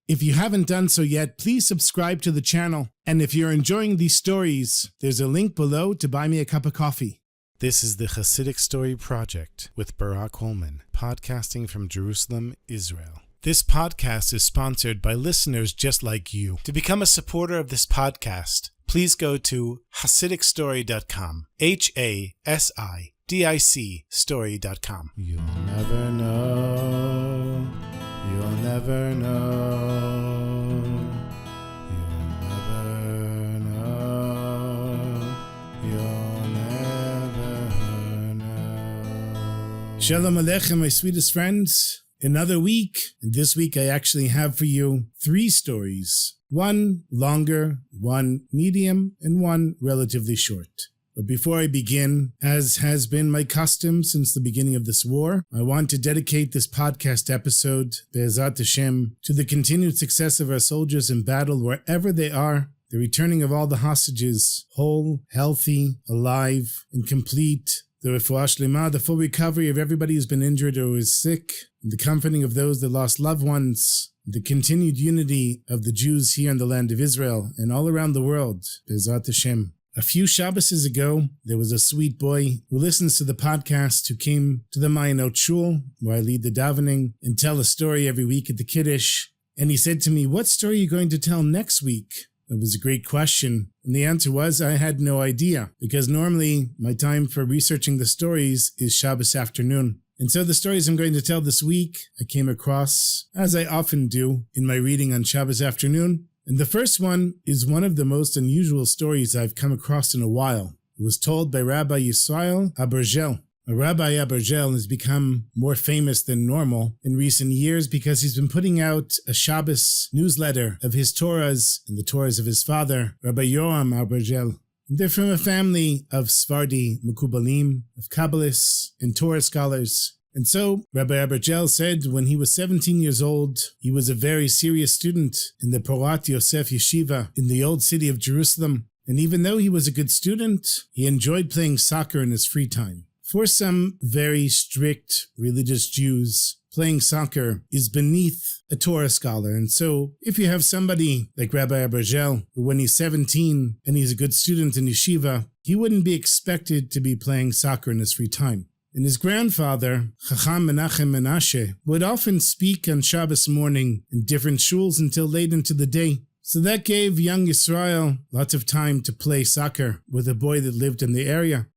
If you haven't done so yet, please subscribe to the channel. And if you're enjoying these stories, there's a link below to buy me a cup of coffee. This is the Chassidic Story Project with Barak Hullman, podcasting from Jerusalem, Israel. This podcast is sponsored by listeners just like you. To become a supporter of this podcast, please go to HasidicStory.com, HASIDIC story.com. You'll never know, you'll never know, you'll never know, you'll never know. Shalom Aleichem, my sweetest friends. Another week, and this week I actually have for you 3 stories. One longer, one medium, and one relatively short. But before I begin, as has been my custom since the beginning of this war, I want to dedicate this podcast episode, Be'ezrat Hashem, to the continued success of our soldiers in battle wherever they are, the returning of all the hostages, whole, healthy, alive, and complete, the refuah shlema, the full recovery of everybody who's been injured or is sick, and the comforting of those that lost loved ones, the continued unity of the Jews here in the land of Israel and all around the world, Be'ezrat Hashem. A few Shabbases ago, there was a sweet boy who listens to the podcast who came to the Mayanot Shul, where I lead the davening and tell a story every week at the Kiddush, and he said to me, "What story are you going to tell next week?" It was a great question, and the answer was I had no idea, because normally my time for researching the stories is Shabbos afternoon. And so the stories I'm going to tell this week, I came across, as I often do, in my reading on Shabbos afternoon. And the first one is one of the most unusual stories I've come across in a while. It was told by Rabbi Yisrael Abergel. Rabbi Abergel has become more famous than normal in recent years because he's been putting out a Shabbos newsletter of his Torahs and the Torahs of his father, Rabbi Yoam Abergel. They're from a family of Sephardi Mekubalim, of Kabbalists and Torah scholars. And so, Rabbi Abergel said when he was 17 years old, he was a very serious student in the Porat Yosef Yeshiva in the old city of Jerusalem. And even though he was a good student, he enjoyed playing soccer in his free time. For some very strict religious Jews, playing soccer is beneath a Torah scholar. And so, if you have somebody like Rabbi Abergel, who when he's 17 and he's a good student in yeshiva, he wouldn't be expected to be playing soccer in his free time. And his grandfather, Chacham Menachem Menashe, would often speak on Shabbos morning in different shuls until late into the day. So that gave young Yisrael lots of time to play soccer with a boy that lived in the area.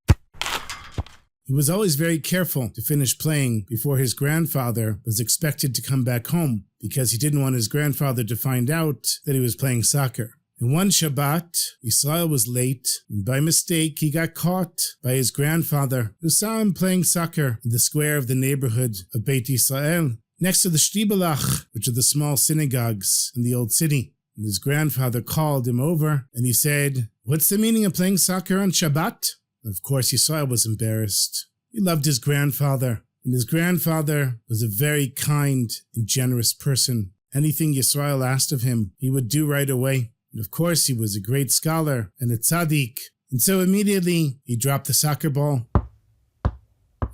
He was always very careful to finish playing before his grandfather was expected to come back home, because he didn't want his grandfather to find out that he was playing soccer. And one Shabbat, Yisrael was late, and by mistake he got caught by his grandfather, who saw him playing soccer in the square of the neighborhood of Beit Yisrael, next to the Shtibelach, which are the small synagogues in the old city. And his grandfather called him over, and he said, "What's the meaning of playing soccer on Shabbat?" Of course, Yisrael was embarrassed. He loved his grandfather, and his grandfather was a very kind and generous person. Anything Yisrael asked of him, he would do right away. And of course, he was a great scholar and a tzaddik, and so immediately he dropped the soccer ball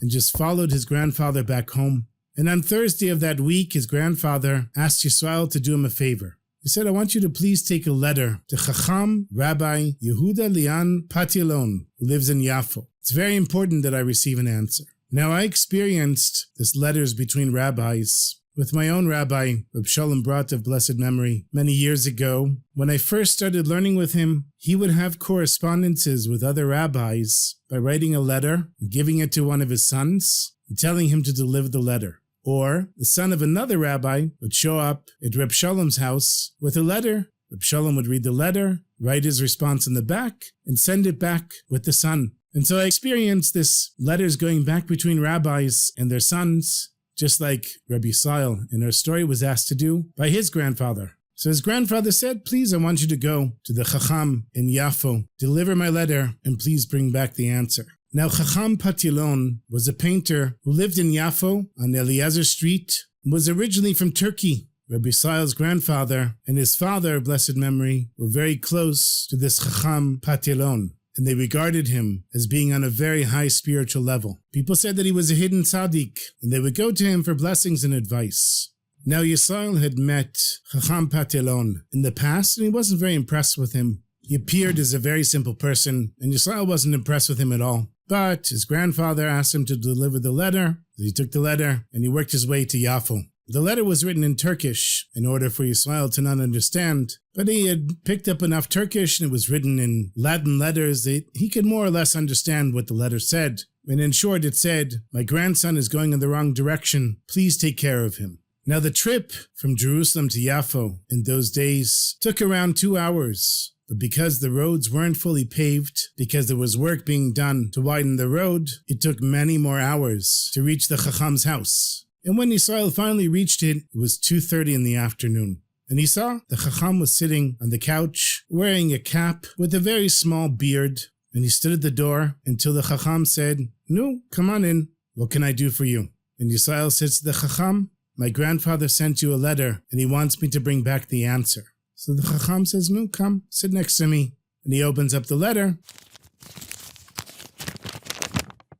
and just followed his grandfather back home. And on Thursday of that week, his grandfather asked Yisrael to do him a favor. He said, "I want you to please take a letter to Chacham Rabbi Yehuda Lian Patilon, who lives in Yafo. It's very important that I receive an answer." Now, I experienced this letters between rabbis with my own rabbi, Reb Shalom Brat of blessed memory, many years ago. When I first started learning with him, he would have correspondences with other rabbis by writing a letter and giving it to one of his sons and telling him to deliver the letter. Or the son of another rabbi would show up at Reb Shalom's house with a letter. Reb Shalom would read the letter, write his response in the back, and send it back with the son. And so I experienced this letters going back between rabbis and their sons, just like Rabbi Yisrael in our story was asked to do by his grandfather. So his grandfather said, "Please, I want you to go to the Chacham in Yafo, deliver my letter, and please bring back the answer." Now, Chacham Patilon was a painter who lived in Yafo on Eliezer Street and was originally from Turkey. Rabbi Yisrael's grandfather and his father, blessed memory, were very close to this Chacham Patilon. and they regarded him as being on a very high spiritual level. People said that he was a hidden tzaddik, and they would go to him for blessings and advice. Now Yisrael had met Chacham Patelon in the past, and he wasn't very impressed with him. He appeared as a very simple person, and Yisrael wasn't impressed with him at all. But his grandfather asked him to deliver the letter. He took the letter, and he worked his way to Yafo. The letter was written in Turkish in order for Yisrael to not understand, but he had picked up enough Turkish, and it was written in Latin letters that he could more or less understand what the letter said. And in short, it said, "My grandson is going in the wrong direction. Please take care of him." Now the trip from Jerusalem to Yafo in those days took around 2 hours. But because the roads weren't fully paved, because there was work being done to widen the road, it took many more hours to reach the Chacham's house. And when Yisrael finally reached it, it was 2:30 in the afternoon. And he saw the Chacham was sitting on the couch, wearing a cap with a very small beard. And he stood at the door until the Chacham said, "No, come on in. What can I do for you?" And Yisrael says to the Chacham, "My grandfather sent you a letter, and he wants me to bring back the answer." So the Chacham says, "No, come, sit next to me." And he opens up the letter,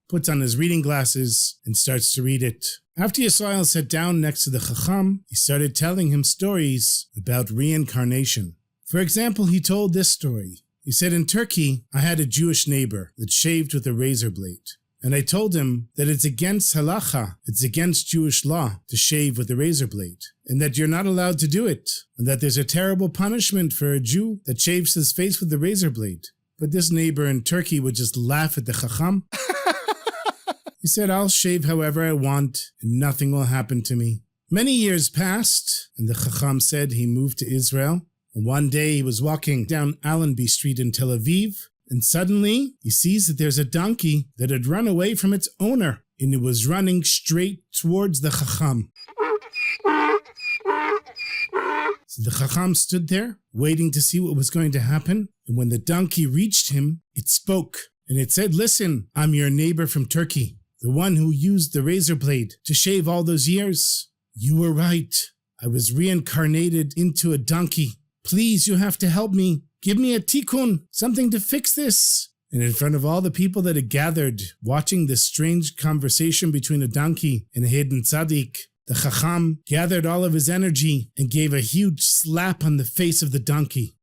puts on his reading glasses, and starts to read it. After Yisrael sat down next to the Chacham, he started telling him stories about reincarnation. For example, he told this story. He said, "In Turkey, I had a Jewish neighbor that shaved with a razor blade. And I told him that it's against halacha, it's against Jewish law to shave with a razor blade, and that you're not allowed to do it, and that there's a terrible punishment for a Jew that shaves his face with a razor blade." But this neighbor in Turkey would just laugh at the Chacham. He said, "I'll shave however I want, and nothing will happen to me." Many years passed, and the Chacham said he moved to Israel. And one day he was walking down Allenby Street in Tel Aviv, and suddenly he sees that there's a donkey that had run away from its owner, and it was running straight towards the Chacham. So the Chacham stood there, waiting to see what was going to happen, and when the donkey reached him, it spoke, and it said, "Listen, I'm your neighbor from Turkey, the one who used the razor blade to shave all those years. You were right. I was reincarnated into a donkey. Please, you have to help me. Give me a tikkun, something to fix this." And in front of all the people that had gathered, watching this strange conversation between a donkey and a hidden tzaddik, the Chacham gathered all of his energy and gave a huge slap on the face of the donkey.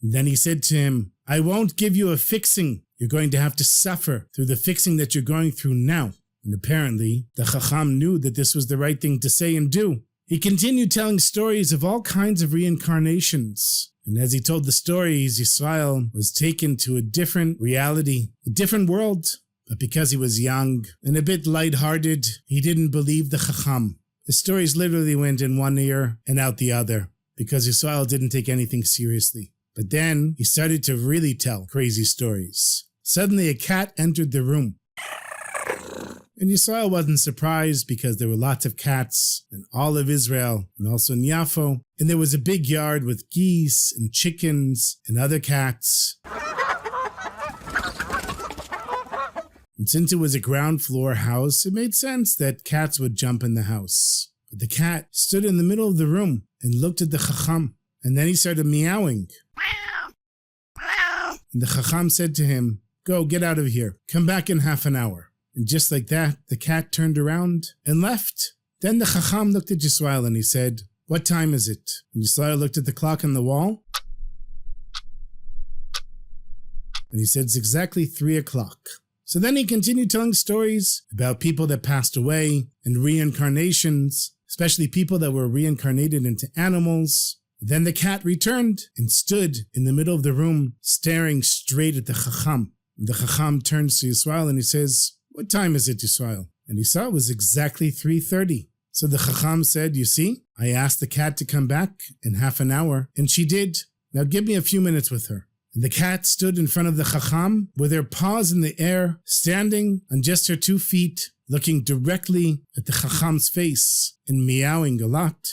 And then he said to him, "I won't give you a fixing. You're going to have to suffer through the fixing that you're going through now." And apparently, the Chacham knew that this was the right thing to say and do. He continued telling stories of all kinds of reincarnations. And as he told the stories, Yisrael was taken to a different reality, a different world. But because he was young and a bit lighthearted, he didn't believe the Chacham. The stories literally went in one ear and out the other, because Yisrael didn't take anything seriously. But then he started to really tell crazy stories. Suddenly a cat entered the room. And Yisrael wasn't surprised because there were lots of cats in all of Israel and also in Yafo. And there was a big yard with geese and chickens and other cats. And since it was a ground floor house, it made sense that cats would jump in the house. But the cat stood in the middle of the room and looked at the Chacham. And then he started meowing. And the Chacham said to him, "Go, get out of here. Come back in half an hour." And just like that, the cat turned around and left. Then the Chacham looked at Yisrael and he said, "What time is it?" And Yisrael looked at the clock on the wall. And he said, "It's exactly 3 o'clock. So then he continued telling stories about people that passed away and reincarnations, especially people that were reincarnated into animals. Then the cat returned and stood in the middle of the room, staring straight at the Chacham. And the Chacham turns to Yisrael and he says, "What time is it, Yisrael?" And he saw it was exactly 3:30. So the Chacham said, "You see, I asked the cat to come back in half an hour, and she did. Now give me a few minutes with her." And the cat stood in front of the Chacham with her paws in the air, standing on just her 2 feet, looking directly at the Chacham's face and meowing a lot.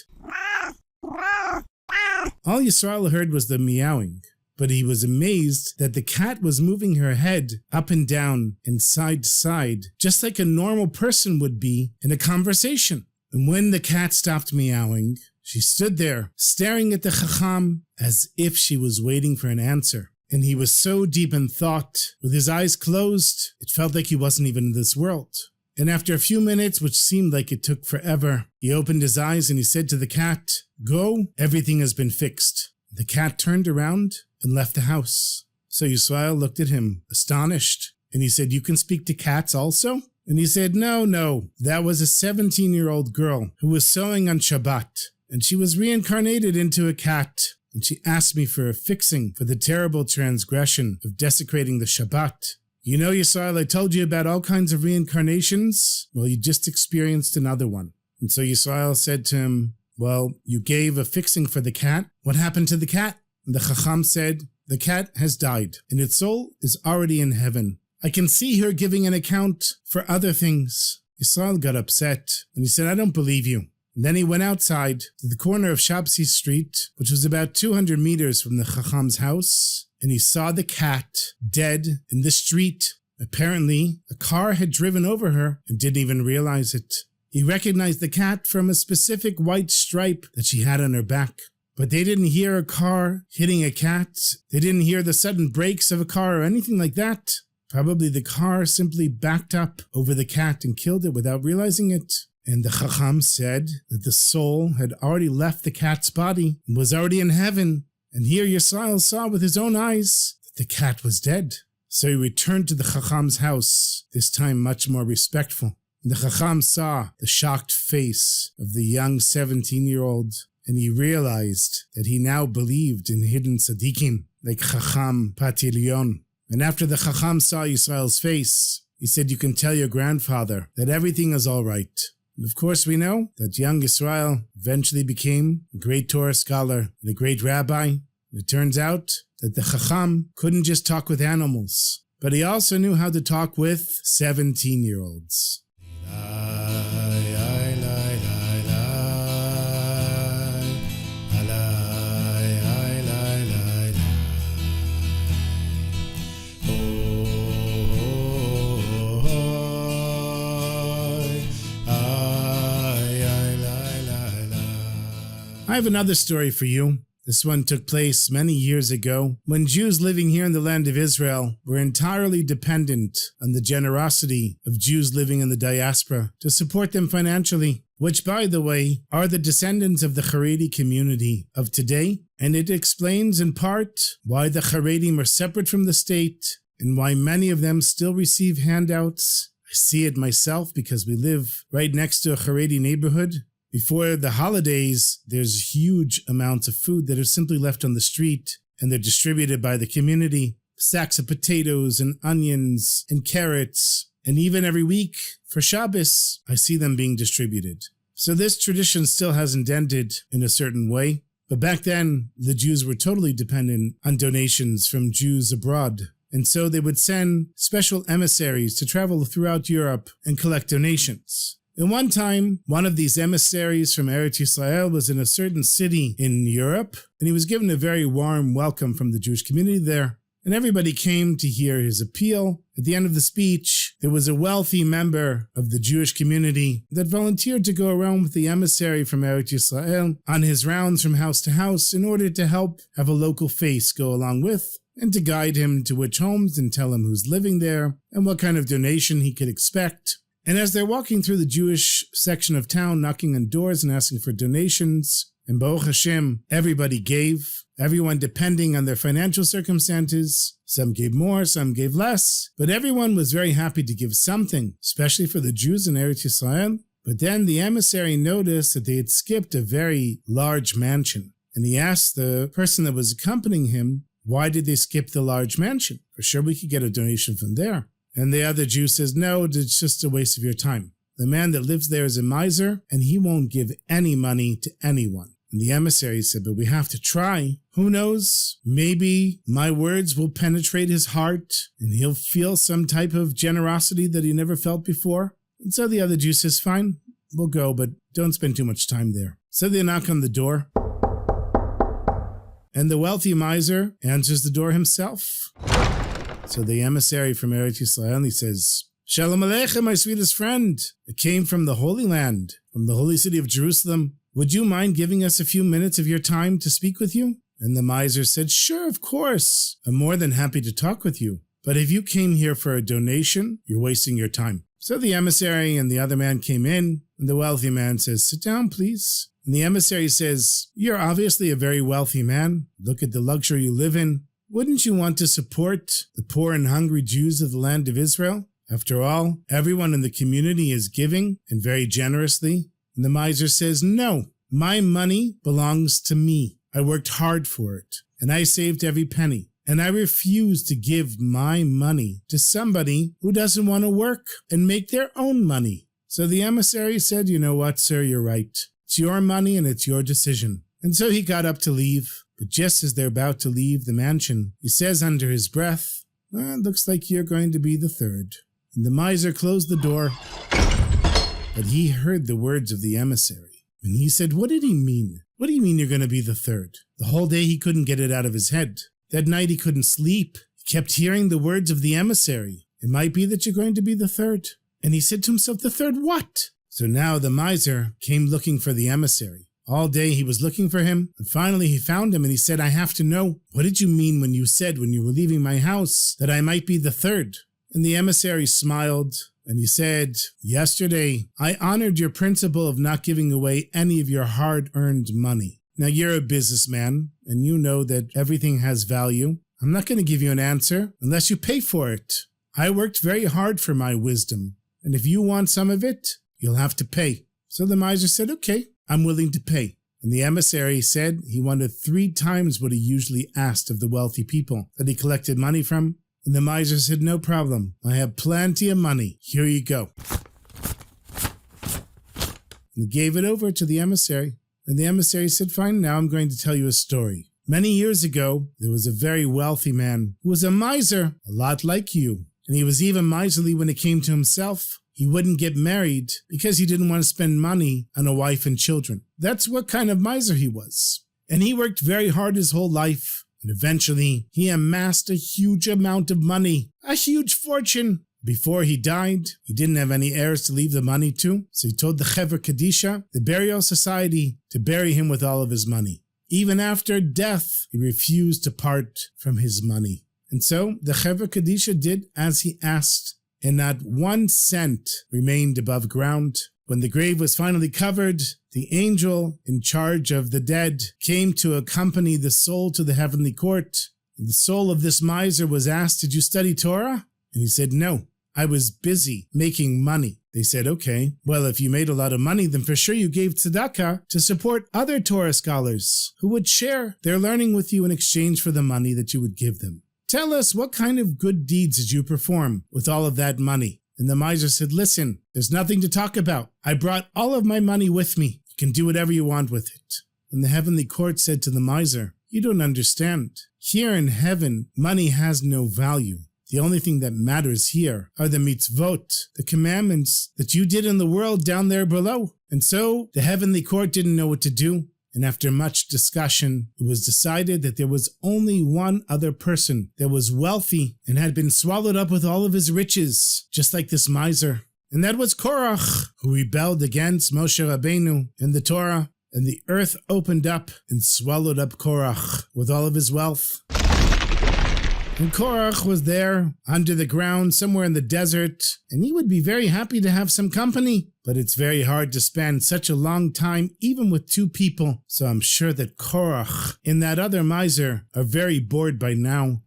All Yisrael heard was the meowing, but he was amazed that the cat was moving her head up and down and side to side, just like a normal person would be in a conversation. And when the cat stopped meowing, she stood there, staring at the Chacham as if she was waiting for an answer. And he was so deep in thought, with his eyes closed, it felt like he wasn't even in this world. And after a few minutes, which seemed like it took forever, he opened his eyes and he said to the cat, "Go, everything has been fixed." The cat turned around and left the house. So Yisrael looked at him, astonished, and he said, "You can speak to cats also?" And he said, No, that was a 17-year-old girl who was sewing on Shabbat, and she was reincarnated into a cat, and she asked me for a fixing for the terrible transgression of desecrating the Shabbat. You know, Yisrael, I told you about all kinds of reincarnations. Well, you just experienced another one. And so Yisrael said to him, "Well, you gave a fixing for the cat. What happened to the cat?" And the Chacham said, "The cat has died, and its soul is already in heaven. I can see her giving an account for other things." Yisrael got upset, and he said, "I don't believe you." And then he went outside to the corner of Shabsi Street, which was about 200 meters from the Chacham's house, and he saw the cat dead in the street. Apparently, a car had driven over her and didn't even realize it. He recognized the cat from a specific white stripe that she had on her back. But they didn't hear a car hitting a cat. They didn't hear the sudden brakes of a car or anything like that. Probably the car simply backed up over the cat and killed it without realizing it. And the Chacham said that the soul had already left the cat's body and was already in heaven. And here Yisrael saw with his own eyes that the cat was dead. So he returned to the Chacham's house, this time much more respectful. And the Chacham saw the shocked face of the young 17-year-old, and he realized that he now believed in hidden tzaddikim, like Chacham Patilion. And after the Chacham saw Yisrael's face, he said, "You can tell your grandfather that everything is all right." And of course we know that young Yisrael eventually became a great Torah scholar and a great rabbi. And it turns out that the Chacham couldn't just talk with animals, but he also knew how to talk with 17-year-olds. I have another story for you. This one took place many years ago when Jews living here in the land of Israel were entirely dependent on the generosity of Jews living in the diaspora to support them financially, which, by the way, are the descendants of the Haredi community of today. And it explains in part why the Haredim are separate from the state and why many of them still receive handouts. I see it myself because we live right next to a Haredi neighborhood. Before the holidays, there's huge amounts of food that are simply left on the street, and they're distributed by the community. Sacks of potatoes and onions and carrots. And even every week, for Shabbos, I see them being distributed. So this tradition still hasn't ended in a certain way. But back then, the Jews were totally dependent on donations from Jews abroad. And so they would send special emissaries to travel throughout Europe and collect donations. And one time, one of these emissaries from Eretz Yisrael was in a certain city in Europe, and he was given a very warm welcome from the Jewish community there. And everybody came to hear his appeal. At the end of the speech, there was a wealthy member of the Jewish community that volunteered to go around with the emissary from Eretz Yisrael on his rounds from house to house in order to help have a local face go along with, and to guide him to which homes and tell him who's living there and what kind of donation he could expect. And as they're walking through the Jewish section of town, knocking on doors and asking for donations, and Baruch Hashem, everybody gave, everyone depending on their financial circumstances. Some gave more, some gave less, but everyone was very happy to give something, especially for the Jews in Eretz Yisrael. But then the emissary noticed that they had skipped a very large mansion, and he asked the person that was accompanying him, why did they skip the large mansion? For sure we could get a donation from there. And the other Jew says, no, it's just a waste of your time. The man that lives there is a miser, and he won't give any money to anyone. And the emissary said, but we have to try. Who knows? Maybe my words will penetrate his heart, and he'll feel some type of generosity that he never felt before. And so the other Jew says, fine, we'll go, but don't spend too much time there. So they knock on the door, and the wealthy miser answers the door himself. So the emissary from Eretz Yisrael, he says, Shalom Aleichem, my sweetest friend. It came from the Holy Land, from the holy city of Jerusalem. Would you mind giving us a few minutes of your time to speak with you? And the miser said, sure, of course. I'm more than happy to talk with you. But if you came here for a donation, you're wasting your time. So the emissary and the other man came in, and the wealthy man says, "Sit down, please." And the emissary says, "You're obviously a very wealthy man. Look at the luxury you live in. Wouldn't you want to support the poor and hungry Jews of the land of Israel? After all, everyone in the community is giving, and very generously." And the miser says, "No, my money belongs to me. I worked hard for it, and I saved every penny. And I refuse to give my money to somebody who doesn't want to work and make their own money." So the emissary said, "You know what, sir, you're right. It's your money and it's your decision." And so he got up to leave. But just as they're about to leave the mansion, he says under his breath, "Well, it looks like you're going to be the third." And the miser closed the door, but he heard the words of the emissary. And he said, "What did he mean? What do you mean you're going to be the third?" The whole day he couldn't get it out of his head. That night he couldn't sleep. He kept hearing the words of the emissary. "It might be that you're going to be the third." And he said to himself, "The third what?" So now the miser came looking for the emissary. All day he was looking for him, and finally he found him, and he said, "I have to know, what did you mean when you said when you were leaving my house that I might be the third?" And the emissary smiled, and he said, "Yesterday I honored your principle of not giving away any of your hard-earned money. Now, you're a businessman, and you know that everything has value. I'm not going to give you an answer unless you pay for it. I worked very hard for my wisdom, and if you want some of it, you'll have to pay." So the miser said, "Okay, I'm willing to pay." And the emissary said he wanted 3 times what he usually asked of the wealthy people that he collected money from. And the miser said, "No problem. I have plenty of money. Here you go." And he gave it over to the emissary. And the emissary said, "Fine, now I'm going to tell you a story. Many years ago, there was a very wealthy man who was a miser, a lot like you. And he was even miserly when it came to himself. He wouldn't get married because he didn't want to spend money on a wife and children. That's what kind of miser he was. And he worked very hard his whole life. And eventually, he amassed a huge amount of money, a huge fortune. Before he died, he didn't have any heirs to leave the money to, so he told the Chevra Kadisha, the burial society, to bury him with all of his money. Even after death, he refused to part from his money. And so the Chevra Kadisha did as he asked, and not 1 cent remained above ground. When the grave was finally covered, the angel in charge of the dead came to accompany the soul to the heavenly court. And the soul of this miser was asked, "Did you study Torah?" And he said, "No, I was busy making money." They said, "Okay, well, if you made a lot of money, then for sure you gave tzedakah to support other Torah scholars who would share their learning with you in exchange for the money that you would give them. Tell us, what kind of good deeds did you perform with all of that money?" And the miser said, "Listen, there's nothing to talk about. I brought all of my money with me. You can do whatever you want with it." And the heavenly court said to the miser, "You don't understand. Here in heaven, money has no value. The only thing that matters here are the mitzvot, the commandments that you did in the world down there below." And so the heavenly court didn't know what to do. And after much discussion, it was decided that there was only one other person that was wealthy and had been swallowed up with all of his riches, just like this miser. And that was Korach, who rebelled against Moshe Rabbeinu in the Torah. And the earth opened up and swallowed up Korach with all of his wealth. And Korach was there under the ground somewhere in the desert, and he would be very happy to have some company. But it's very hard to spend such a long time even with 2 people. So I'm sure that Korach and that other miser are very bored by now.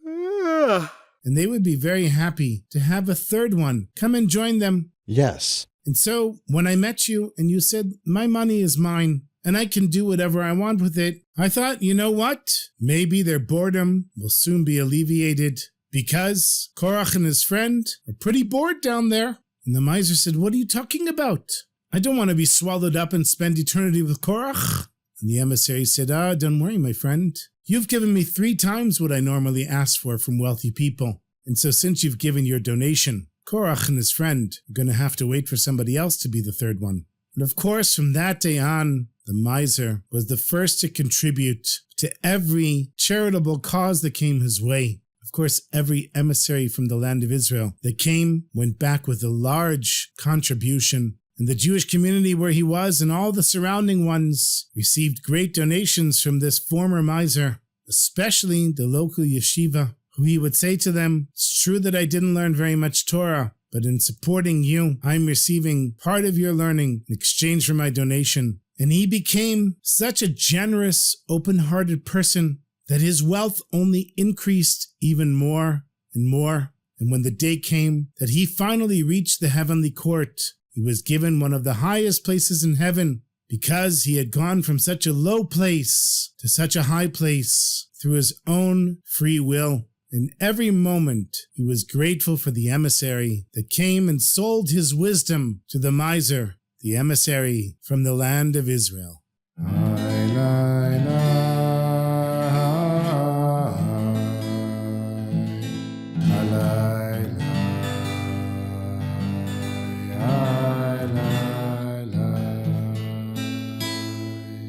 And they would be very happy to have a third one come and join them. Yes. And so when I met you and you said, "My money is mine, and I can do whatever I want with it," I thought, you know what? Maybe their boredom will soon be alleviated, because Korach and his friend are pretty bored down there. And the miser said, "What are you talking about? I don't want to be swallowed up and spend eternity with Korach." And the emissary said, "Don't worry, my friend. You've given me 3 times what I normally ask for from wealthy people. And so since you've given your donation, Korach and his friend are going to have to wait for somebody else to be the third one." And of course, from that day on, the miser was the first to contribute to every charitable cause that came his way. Of course, every emissary from the land of Israel that came went back with a large contribution. And the Jewish community where he was and all the surrounding ones received great donations from this former miser, especially the local yeshiva, who he would say to them, "It's true that I didn't learn very much Torah, but in supporting you, I'm receiving part of your learning in exchange for my donation. And he became such a generous, open-hearted person that his wealth only increased even more and more. And when the day came that he finally reached the heavenly court, he was given one of the highest places in heaven because he had gone from such a low place to such a high place through his own free will. In every moment, he was grateful for the emissary that came and sold his wisdom to the miser, the emissary from the land of Israel.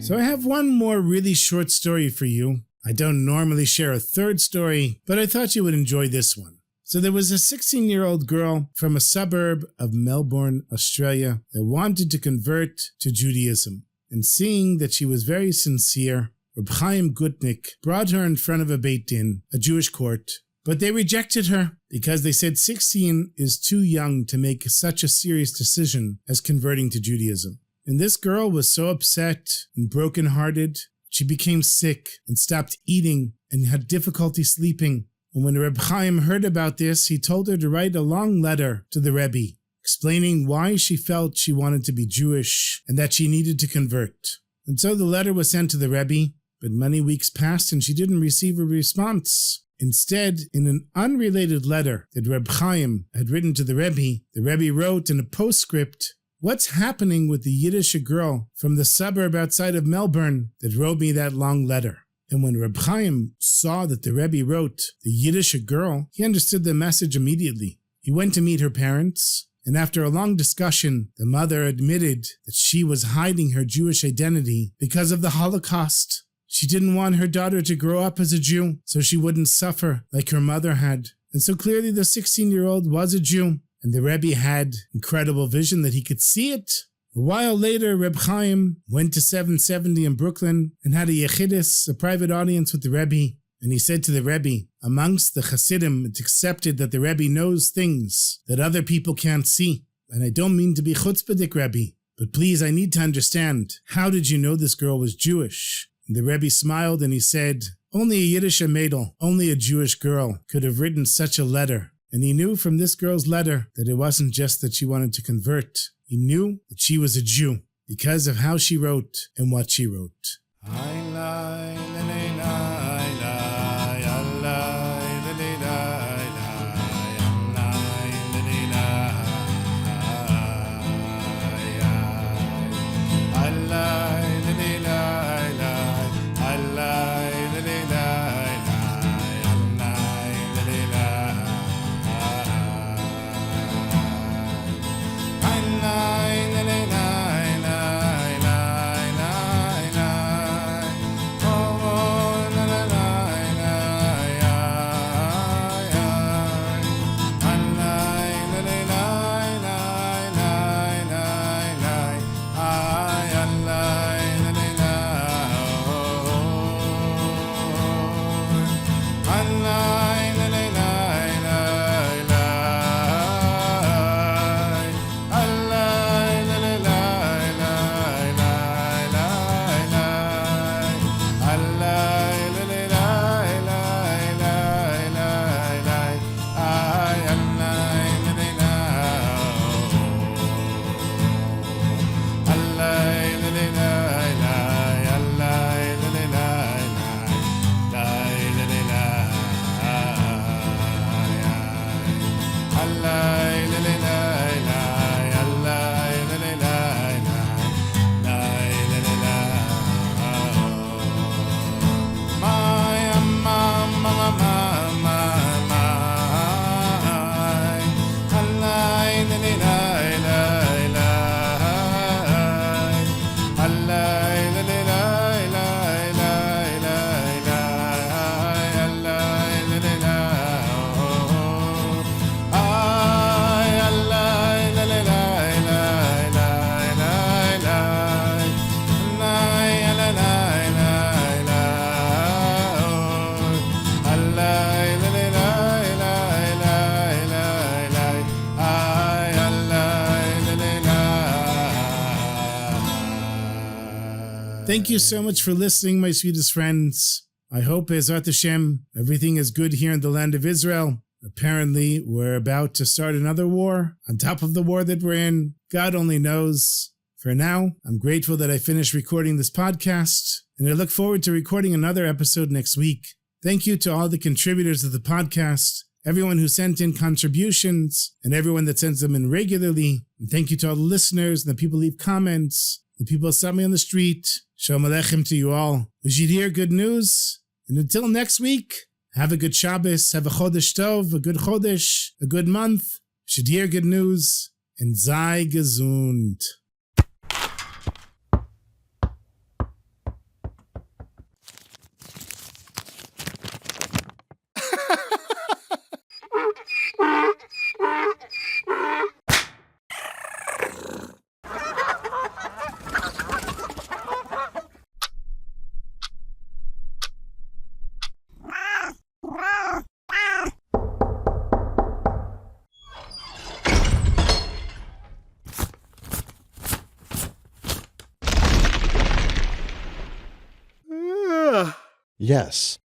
So I have one more really short story for you. I don't normally share a third story, but I thought you would enjoy this one. So there was a 16-year-old girl from a suburb of Melbourne, Australia, that wanted to convert to Judaism. And seeing that she was very sincere, Reb Chaim Gutnick brought her in front of a Beit Din, a Jewish court. But they rejected her because they said 16 is too young to make such a serious decision as converting to Judaism. And this girl was so upset and brokenhearted, she became sick and stopped eating and had difficulty sleeping. And when Reb Chaim heard about this, he told her to write a long letter to the Rebbe, explaining why she felt she wanted to be Jewish and that she needed to convert. And so the letter was sent to the Rebbe, but many weeks passed and she didn't receive a response. Instead, in an unrelated letter that Reb Chaim had written to the Rebbe wrote in a postscript, "What's happening with the Yiddishe girl from the suburb outside of Melbourne that wrote me that long letter?" And when Reb Chaim saw that the Rebbe wrote the Yiddishe girl, he understood the message immediately. He went to meet her parents, and after a long discussion, the mother admitted that she was hiding her Jewish identity because of the Holocaust. She didn't want her daughter to grow up as a Jew, so she wouldn't suffer like her mother had. And so clearly the 16-year-old was a Jew. And the Rebbe had incredible vision that he could see it. A while later, Reb Chaim went to 770 in Brooklyn and had a yechidus, a private audience with the Rebbe. And he said to the Rebbe, amongst the Chassidim, it's accepted that the Rebbe knows things that other people can't see. And I don't mean to be chutzpahdik, Rebbe, but please, I need to understand, how did you know this girl was Jewish? And the Rebbe smiled and he said, only a Yiddishe Meidel, only a Jewish girl could have written such a letter. And he knew from this girl's letter that it wasn't just that she wanted to convert. He knew that she was a Jew because of how she wrote and what she wrote. Thank you so much for listening, my sweetest friends. I hope, Ezrat Hashem, everything is good here in the land of Israel. Apparently, we're about to start another war on top of the war that we're in. God only knows. For now, I'm grateful that I finished recording this podcast, and I look forward to recording another episode next week. Thank you to all the contributors of the podcast, everyone who sent in contributions, and everyone that sends them in regularly. And thank you to all the listeners, and the people who leave comments, the people who saw me on the street. Shalom Aleichem to you all. We should hear good news. And until next week, have a good Shabbos, have a Chodesh Tov, a good Chodesh, a good month. Should hear good news, and sei gesund. Yes,